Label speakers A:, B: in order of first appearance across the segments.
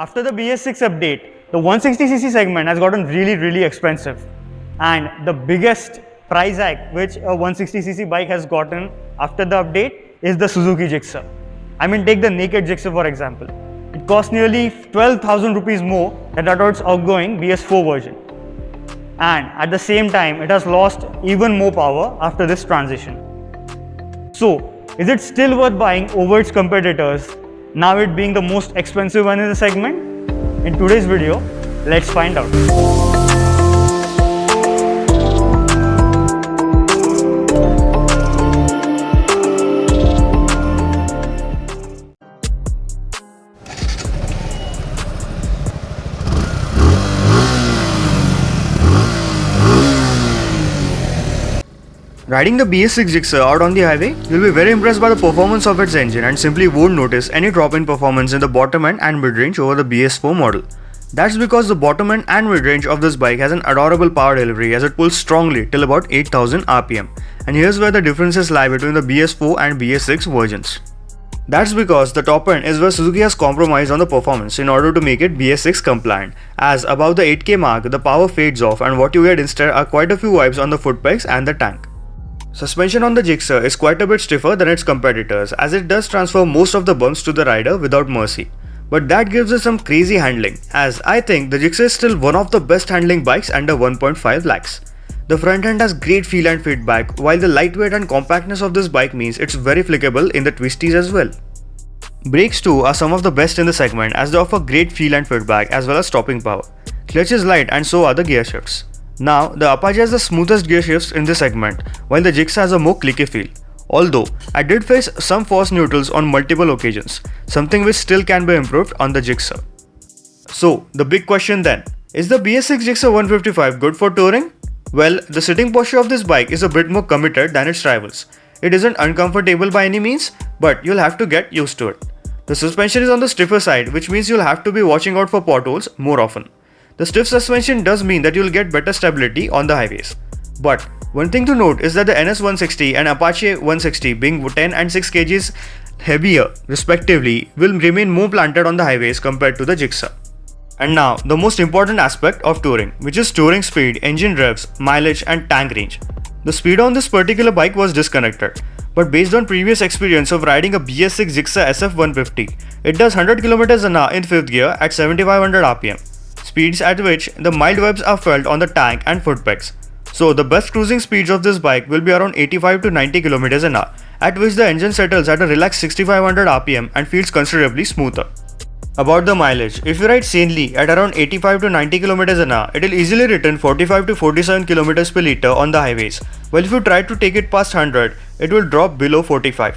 A: After the BS6 update, the 160cc segment has gotten really expensive, and the biggest price hike which a 160cc bike has gotten after the update is the Suzuki Gixxer. I mean, take the naked Gixxer for example. It costs nearly 12,000 rupees more than its outgoing BS4 version, and at the same time it has lost even more power after this transition. So, is it still worth buying over its competitors, now it being the most expensive one in the segment? In today's video, let's find out.
B: Riding the BS6 Gixxer out on the highway, you'll be very impressed by the performance of its engine and simply won't notice any drop in performance in the bottom end and mid-range over the BS4 model. That's because the bottom end and mid-range of this bike has an adorable power delivery as it pulls strongly till about 8000 RPM. And here's where the differences lie between the BS4 and BS6 versions. That's because the top end is where Suzuki has compromised on the performance in order to make it BS6 compliant, as above the 8K mark the power fades off and what you get instead are quite a few vibes on the foot pegs and the tank. Suspension on the Gixxer is quite a bit stiffer than its competitors as it does transfer most of the bumps to the rider without mercy. But that gives it some crazy handling, as I think the Gixxer is still one of the best handling bikes under 1.5 lakhs. The front end has great feel and feedback, while the lightweight and compactness of this bike means it's very flickable in the twisties as well. Brakes too are some of the best in the segment as they offer great feel and feedback as well as stopping power. Clutch is light and so are the gear shifts. Now, the Apache has the smoothest gear shifts in this segment, while the Gixxer has a more clicky feel. Although, I did face some forced neutrals on multiple occasions, something which still can be improved on the Gixxer. So, the big question then, is the BS6 Gixxer 155 good for touring? Well, the sitting posture of this bike is a bit more committed than its rivals. It isn't uncomfortable by any means, but you'll have to get used to it. The suspension is on the stiffer side, which means you'll have to be watching out for potholes more often. The stiff suspension does mean that you'll get better stability on the highways. But one thing to note is that the NS 160 and Apache 160, being 10 and 6 kgs heavier respectively, will remain more planted on the highways compared to the Gixxer. And now the most important aspect of touring, which is touring speed, engine revs, mileage and tank range. The speed on this particular bike was disconnected, but based on previous experience of riding a BS6 Gixxer SF150, it does 100 km an hour in 5th gear at 7500 RPM. Speeds at which the mild vibes are felt on the tank and foot pegs. So the best cruising speeds of this bike will be around 85 to 90 km an hour, at which the engine settles at a relaxed 6500 RPM and feels considerably smoother. About the mileage, if you ride sanely at around 85 to 90 km an hour, it will easily return 45 to 47 km per litre on the highways, while if you try to take it past 100, it will drop below 45.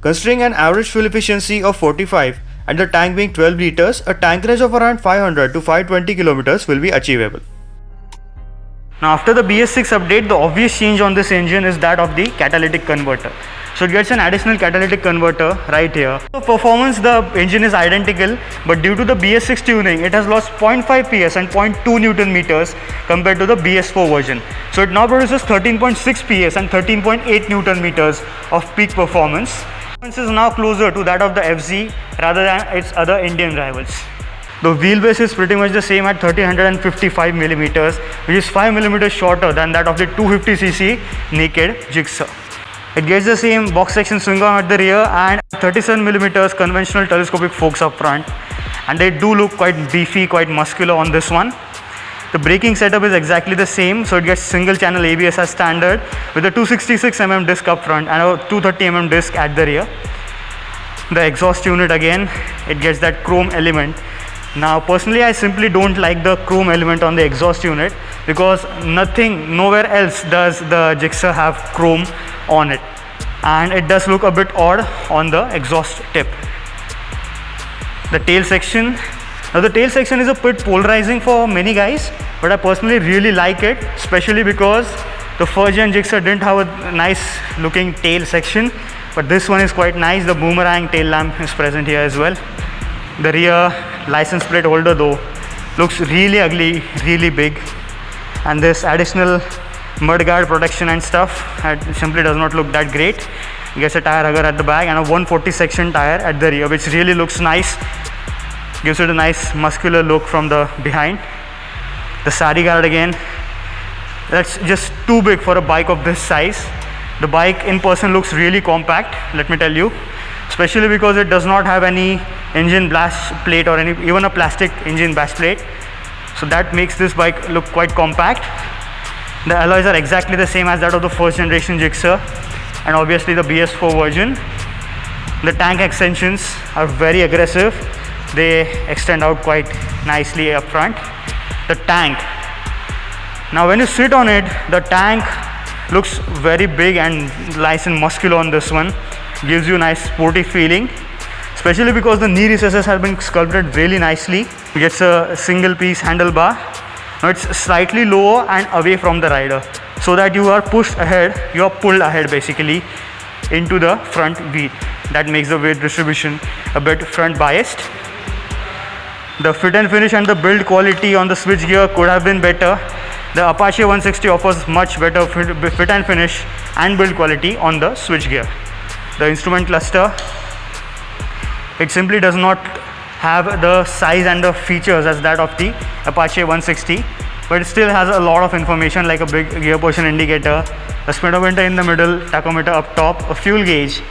B: Considering an average fuel efficiency of 45 and the tank being 12 litres, a tank range of around 500 to 520 km will be achievable.
A: Now after the BS6 update, the obvious change on this engine is that of the catalytic converter. So it gets an additional catalytic converter right here. For performance, the engine is identical, but due to the BS6 tuning, it has lost 0.5 PS and 0.2 Newton meters compared to the BS4 version. So it now produces 13.6 PS and 13.8 Newton meters of peak performance. Performance is now closer to that of the FZ rather than its other Indian rivals. The wheelbase is pretty much the same at 1355 mm, which is 5 mm shorter than that of the 250cc naked Gixxer. It gets the same box section swing arm at the rear and 37 mm conventional telescopic forks up front, and they do look quite beefy, quite muscular on this one. The braking setup is exactly the same, so it gets single channel ABS as standard with a 266mm disc up front and a 230mm disc at the rear. The exhaust unit, again, it gets that chrome element. Now personally I simply don't like the chrome element on the exhaust unit because nowhere else does the Gixxer have chrome on it, and it does look a bit odd on the exhaust tip. The tail section. Now the tail section is a bit polarizing for many guys, but I personally really like it, especially because the first gen Gixxer didn't have a nice looking tail section, but this one is quite nice. The boomerang tail lamp is present here as well. The rear license plate holder though looks really ugly, really big, and this additional mudguard protection and stuff simply does not look that great. It gets a tire hugger at the back and a 140 section tire at the rear, which really looks nice. gives it a nice muscular look from the behind. The sari guard again, that's just too big for a bike of this size. The bike in person looks really compact, let me tell you, especially because it does not have any engine blast plate or even a plastic engine bash plate. So that makes this bike look quite compact. The alloys are exactly the same as that of the first generation Gixxer and obviously the BS4 version. The tank extensions are very aggressive. They extend out quite nicely up front. The tank. Now when you sit on it, the tank looks very big and nice and muscular on this one. Gives you a nice sporty feeling, especially because the knee recesses have been sculpted really nicely. It gets a single piece handlebar. Now it's slightly lower and away from the rider so that you are pushed ahead, you are pulled ahead basically into the front wheel. That makes the weight distribution a bit front biased. The fit and finish and the build quality on the switchgear could have been better. The Apache 160 offers much better fit and finish and build quality on the switchgear. The instrument cluster, it simply does not have the size and the features as that of the Apache 160, but it still has a lot of information like a big gear position indicator, a speedometer in the middle, tachometer up top, a fuel gauge,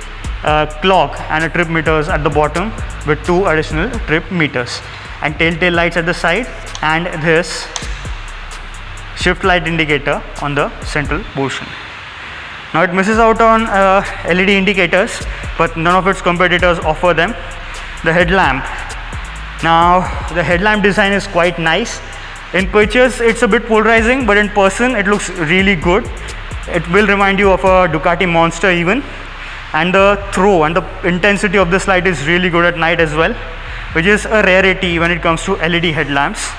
A: a clock and a trip meters at the bottom with 2 additional trip meters, and telltale lights at the side, and this shift light indicator on the central portion. Now it misses out on LED indicators, but none of its competitors offer them. The headlamp. Now the headlamp design is quite nice. In pictures it's a bit polarizing, but in person it looks really good. It will remind you of a Ducati Monster even. And the throw and the intensity of this light is really good at night as well, which is a rarity when it comes to LED headlamps.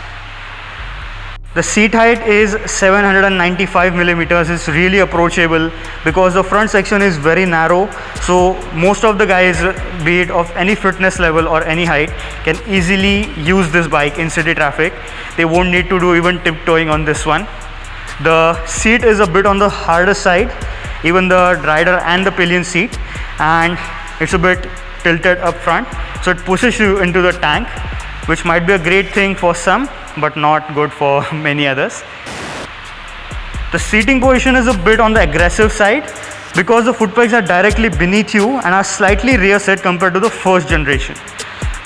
A: The seat height is 795 millimeters. It's really approachable because the front section is very narrow. So most of the guys, be it of any fitness level or any height, can easily use this bike in city traffic. They won't need to do even tiptoeing on this one. The seat is a bit on the harder side, even the rider and the pillion seat, and it's a bit tilted up front. So it pushes you into the tank, which might be a great thing for some, but not good for many others. The seating position is a bit on the aggressive side because the foot pegs are directly beneath you and are slightly rear set compared to the first generation.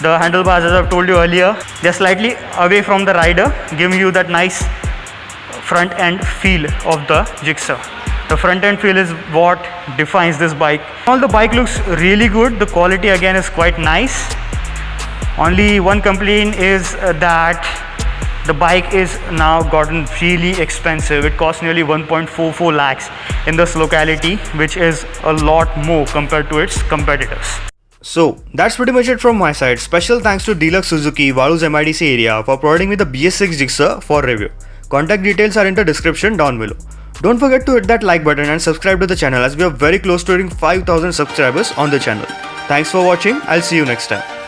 A: The handlebars, as I've told you earlier, they're slightly away from the rider, giving you that nice front end feel of the Gixxer. The front end feel is what defines this bike. All the bike looks really good. The quality again is quite nice. Only one complaint is that the bike is now gotten really expensive. It costs nearly 1.44 lakhs in this locality, which is a lot more compared to its competitors.
B: So that's pretty much it from my side. Special thanks to Deluxe Suzuki, Vaduz MIDC area for providing me the BS6 Gixxer for review. Contact details are in the description down below. Don't forget to hit that like button and subscribe to the channel as we are very close to hitting 5,000 subscribers on the channel. Thanks for watching. I'll see you next time.